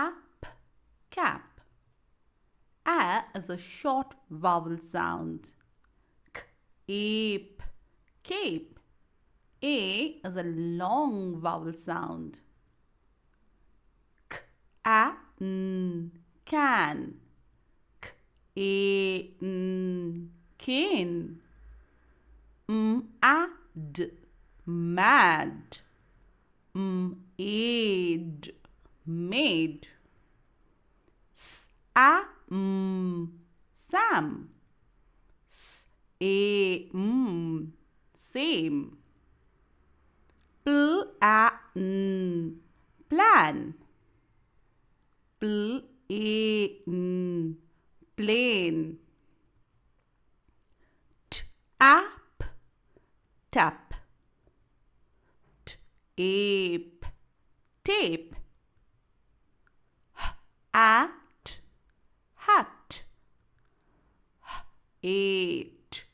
Cap, cap. A is a short vowel sound. K, ape, cape. A is a long vowel sound. K, a, n, can. K, a, n, cane. A, d, mad. Aid, made. S, a, Sam. S, a, same. Pl, a, n, plan. Pl, a, n, plain. T, ap, tap. T, ape, tape. H, at, hat. H, ate,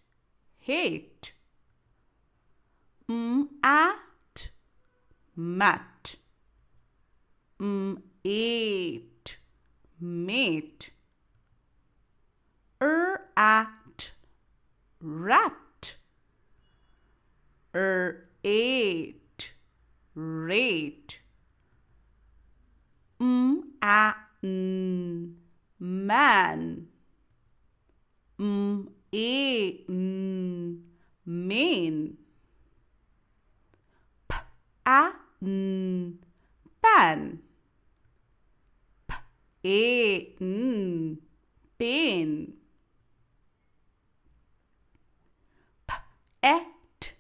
hate. At, mat. Ate, mate. At, rat. Ate, rate. Man. Main. Pan. Pain. Et,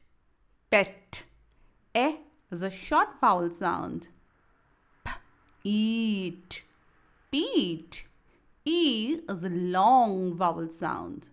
pet. E is a short vowel sound. Eat, peat. E is a long vowel sound.